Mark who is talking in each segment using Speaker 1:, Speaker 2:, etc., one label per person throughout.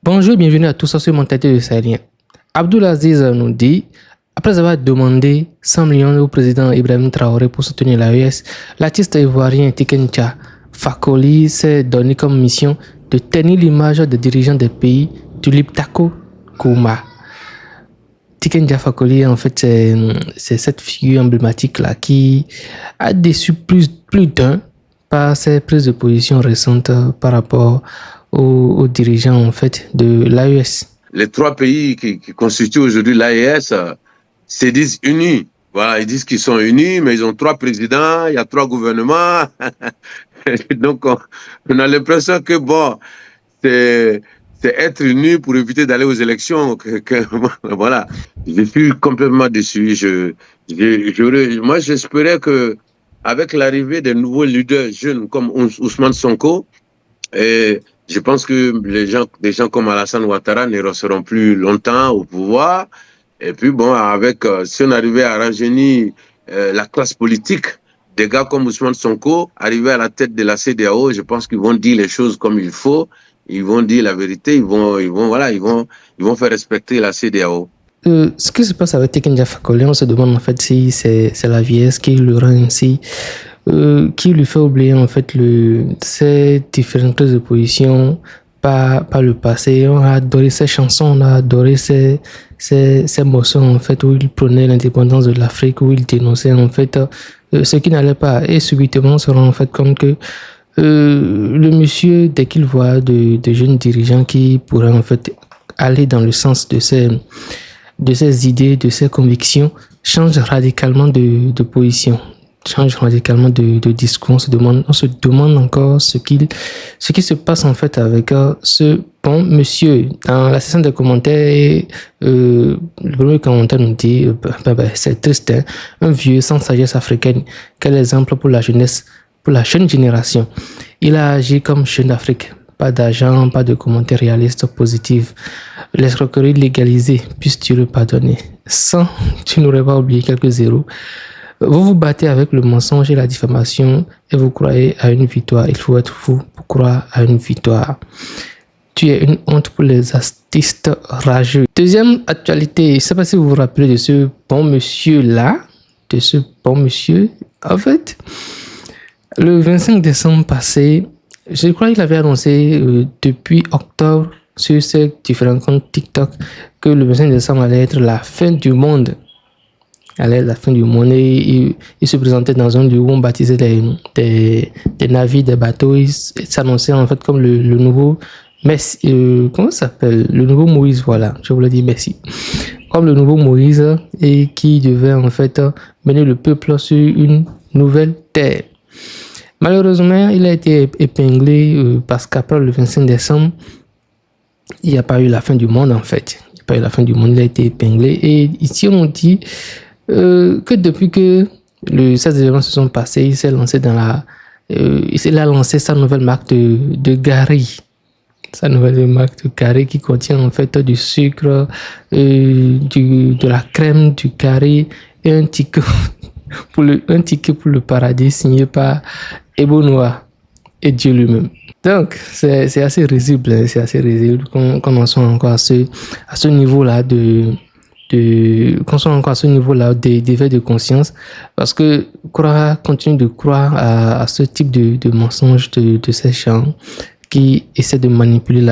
Speaker 1: Bonjour, bienvenue à tous sur mon tête de Sahélien. Abdulaziz nous dit, après avoir demandé 100 millions au président Ibrahim Traoré pour soutenir l'AES, l'artiste ivoirien Tikencha Fakoli s'est donné comme mission de tenir l'image des dirigeants des pays du Liptako Kouma. Tikencha Fakoli, en fait, c'est cette figure emblématique-là qui a déçu plus d'un par ses prises de position récentes par rapport aux dirigeants en fait de l'AES.
Speaker 2: Les trois pays qui constituent aujourd'hui l'AES se disent unis. Voilà, ils disent qu'ils sont unis, mais ils ont trois présidents, il y a trois gouvernements. Donc, on a l'impression que, bon, c'est être unis pour éviter d'aller aux élections. Voilà, je suis complètement déçu. Moi, j'espérais que avec l'arrivée des nouveaux leaders jeunes comme Ousmane Sonko, et je pense que des gens comme Alassane Ouattara ne resteront plus longtemps au pouvoir. Et puis bon, si on arrivait à rajeunir la classe politique, des gars comme Ousmane Sonko, arriver à la tête de la CEDEAO, je pense qu'ils vont dire les choses comme il faut. Ils vont dire la vérité. Ils vont faire respecter la CEDEAO.
Speaker 1: Ce qui se passe avec Tikencha Fakoli, on se demande en fait si c'est la vieillesse qui le rend ainsi. Qui lui fait oublier en fait ses différentes prises de position par le passé. On a adoré ses chansons, on a adoré ses morceaux en fait où il prônait l'indépendance de l'Afrique, où il dénonçait en fait ce qui n'allait pas. Et subitement on se rend en fait compte que le monsieur, dès qu'il voit de jeunes dirigeants qui pourraient en fait aller dans le sens de ses idées, de ses convictions, change radicalement de position, change radicalement de discours. On se demande encore ce qui se passe en fait avec ce bon monsieur. Dans la section de commentaires, le premier commentaire nous dit c'est triste, hein, un vieux sans sagesse africaine. Quel exemple pour la jeunesse, pour la jeune génération. Il a agi comme jeune d'Afrique. Pas d'argent, pas de commentaires réalistes positifs. L'escroquerie légalisée, puisses-tu le pardonner. Sans, tu n'aurais pas oublié quelques zéros. Vous vous battez avec le mensonge et la diffamation et vous croyez à une victoire. Il faut être fou pour croire à une victoire. Tu es une honte pour les artistes rageux. Deuxième actualité, je ne sais pas si vous vous rappelez de ce bon monsieur-là, En fait, le 25 décembre passé, je crois qu'il avait annoncé depuis octobre sur ses différents comptes TikTok que le 25 décembre allait être la fin du monde. La fin du monde, et il se présentait dans un lieu où on baptisait des navires, des bateaux. Il s'annonçait en fait comme le nouveau Messi, comment ça s'appelle, le nouveau Moïse, voilà, je vous le dis, merci, comme le nouveau Moïse, et qui devait en fait mener le peuple sur une nouvelle terre. Malheureusement, il a été épinglé parce qu'après le 25 décembre, il n'y a pas eu la fin du monde en fait. Il n'y a pas eu la fin du monde, il a été épinglé. Et ici, on dit que depuis que ces événements se sont passés, il s'est lancé il a lancé sa nouvelle marque de Gary. Sa nouvelle marque de Gary qui contient en fait du sucre, de la crème, du Gary et un ticket pour le paradis signé par Ebo Noir et Dieu lui-même. Donc, c'est assez risible, qu'on en soit encore à ce niveau-là d'éveil de conscience, parce que continue de croire à ce type de mensonges de ces gens qui essaient de manipuler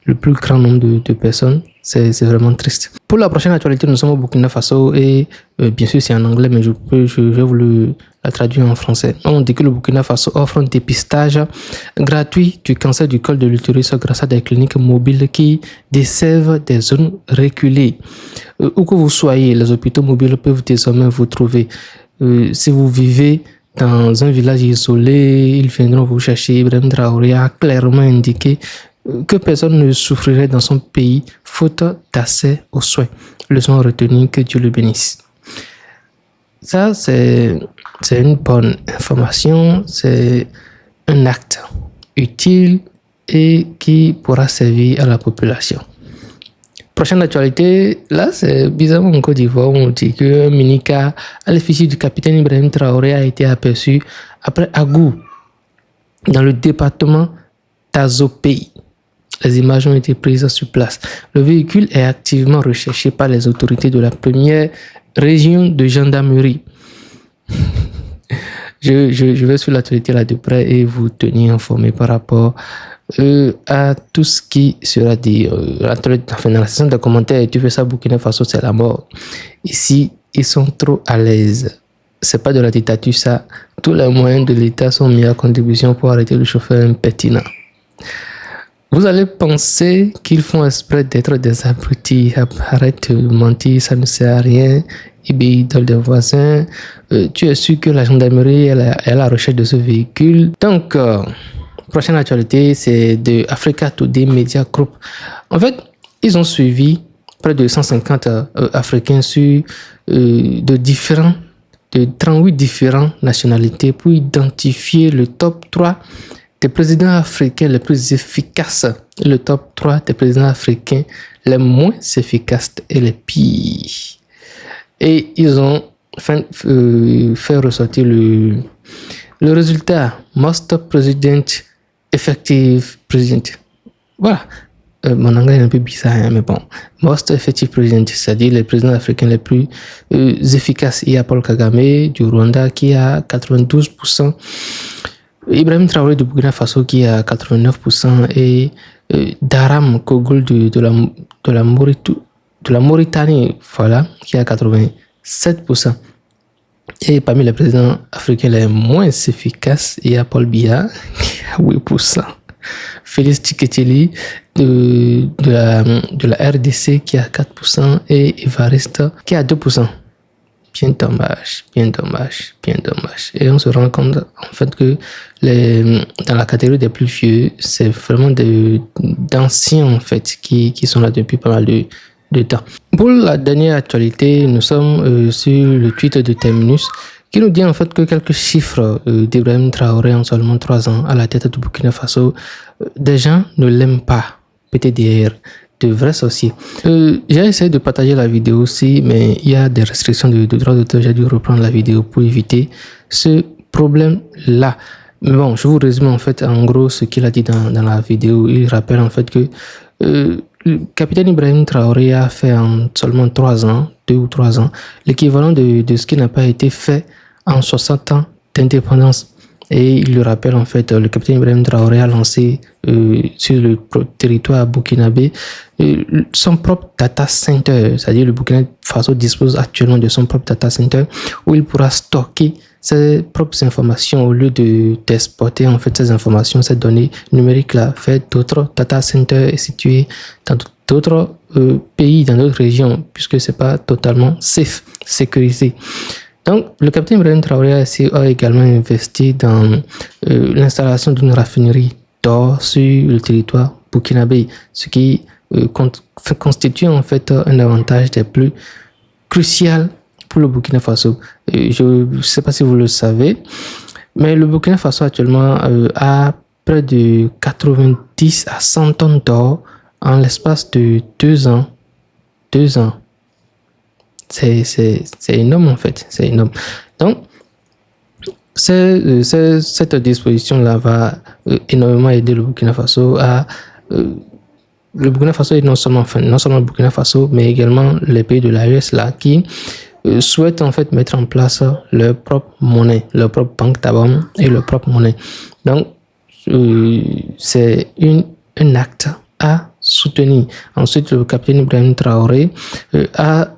Speaker 1: le plus grand nombre de personnes. C'est vraiment triste. Pour la prochaine actualité, nous sommes au Burkina Faso et bien sûr c'est en anglais, mais je vais vous la traduire en français. On dit que le Burkina Faso offre un dépistage gratuit du cancer du col de l'utérus grâce à des cliniques mobiles qui desservent des zones reculées. Où que vous soyez, les hôpitaux mobiles peuvent désormais vous trouver. Si vous vivez dans un village isolé, ils viendront vous chercher. Ibrahim Traoré a clairement indiqué que personne ne souffrirait dans son pays faute d'accès aux soins. Leçon retenue, que Dieu le bénisse. Ça, c'est une bonne information, c'est un acte utile et qui pourra servir à la population. Prochaine actualité, là c'est bizarrement en Côte d'Ivoire, on dit qu'un minicar à l'effigie du capitaine Ibrahim Traoré a été aperçu après Agou, dans le département d'Azopei. Les images ont été prises sur place. Le véhicule est activement recherché par les autorités de la première région de gendarmerie. Je vais sur l'actualité là de près et vous tenir informé par rapport à tout ce qui sera dit. Dans la session de commentaires, tu fais ça, Burkina Faso, c'est la mort. Ici, ils sont trop à l'aise. C'est pas de la dictature, ça. Tous les moyens de l'État sont mis à contribution pour arrêter le chauffeur impertinent. Vous allez penser qu'ils font exprès d'être des abrutis. Arrête de mentir, ça ne sert à rien. Ils dans des voisins. Tu es sûr que la gendarmerie est à la recherche de ce véhicule. Donc, prochaine actualité, c'est de Africa Today Media Group. En fait, ils ont suivi près de 150 Africains sur de 38 différentes nationalités pour identifier le top 3 des présidents africains les plus efficaces et le top 3 des présidents africains les moins efficaces et les pires. Et ils ont fait ressortir le résultat Most President Effective President. Voilà. Mon anglais est un peu bizarre, hein, mais bon. Most Effective President, c'est-à-dire les présidents africains les plus efficaces. Il y a Paul Kagame du Rwanda qui a 92%. Ibrahim Traoré de Burkina Faso qui a 89% et Daram Kogol de la Mauritanie, voilà, qui a 87%. Et parmi les présidents africains les moins efficaces, il y a Paul Biya qui a 8%. Félix Tshisekedi de la RDC qui a 4% et Evariste qui a 2%. Bien dommage. Et on se rend compte en fait que dans la catégorie des plus vieux, c'est vraiment d'anciens en fait qui sont là depuis pas mal de temps. Pour la dernière actualité, nous sommes sur le tweet de Terminus qui nous dit en fait que quelques chiffres d'Ibrahim Traoré en seulement 3 ans à la tête du Burkina Faso, des gens ne l'aiment pas, PTDR. De vrais sorciers. J'ai essayé de partager la vidéo aussi, mais il y a des restrictions de droits d'auteur. J'ai dû reprendre la vidéo pour éviter ce problème-là. Mais bon, je vous résume en fait en gros ce qu'il a dit dans la vidéo. Il rappelle en fait que le capitaine Ibrahim Traoré a fait en seulement 3 ans, 2 ou 3 ans, l'équivalent de ce qui n'a pas été fait en 60 ans d'indépendance. Et il le rappelle en fait, le capitaine Ibrahim Traoré a lancé sur le territoire burkinabé son propre data center, c'est-à-dire le Burkina Faso dispose actuellement de son propre data center où il pourra stocker ses propres informations au lieu d'exporter en fait ces informations, ces données numériques là, vers d'autres data centers situés dans d'autres pays, dans d'autres régions, puisque c'est pas totalement safe, sécurisé. Donc, le capitaine Ibrahim Traoré a également investi dans l'installation d'une raffinerie d'or sur le territoire burkinabé, ce qui constitue en fait un avantage des plus crucial pour le Burkina Faso. Je ne sais pas si vous le savez, mais le Burkina Faso actuellement a près de 90 à 100 tonnes d'or en l'espace de 2 ans. 2 ans. C'est énorme en fait, c'est énorme. Donc, cette disposition-là va énormément aider le Burkina Faso à... le Burkina Faso est non seulement le Burkina Faso, mais également les pays de l'AES là qui souhaitent en fait mettre en place leur propre monnaie, leur propre banque d'abord et leur propre monnaie. Donc, c'est un acte à soutenir. Ensuite, le capitaine Ibrahim Traoré a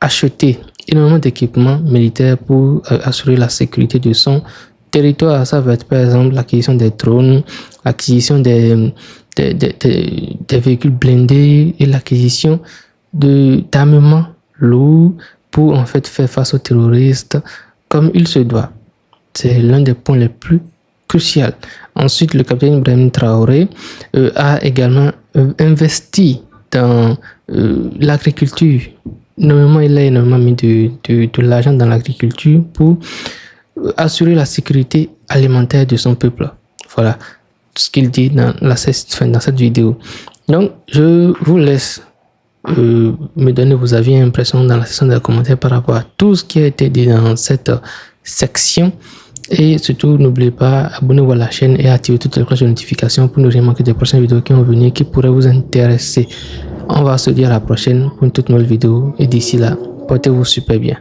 Speaker 1: acheté énormément d'équipements militaires pour assurer la sécurité de son territoire. Ça va être par exemple l'acquisition des drones, l'acquisition des véhicules blindés et l'acquisition d'armements lourds pour en fait faire face aux terroristes comme il se doit. C'est l'un des points les plus cruciaux. Ensuite, le capitaine Ibrahim Traoré a également investi dans l'agriculture. Normalement, il a énormément mis de l'argent dans l'agriculture pour assurer la sécurité alimentaire de son peuple. Voilà ce qu'il dit dans cette vidéo. Donc, je vous laisse me donner vos avis et impressions dans la section de commentaires par rapport à tout ce qui a été dit dans cette section. Et surtout, n'oubliez pas, abonnez-vous à la chaîne et activez toutes les cloches de notification pour ne rien manquer des prochaines vidéos qui vont venir qui pourraient vous intéresser. On va se dire à la prochaine pour une toute nouvelle vidéo et d'ici là, portez-vous super bien.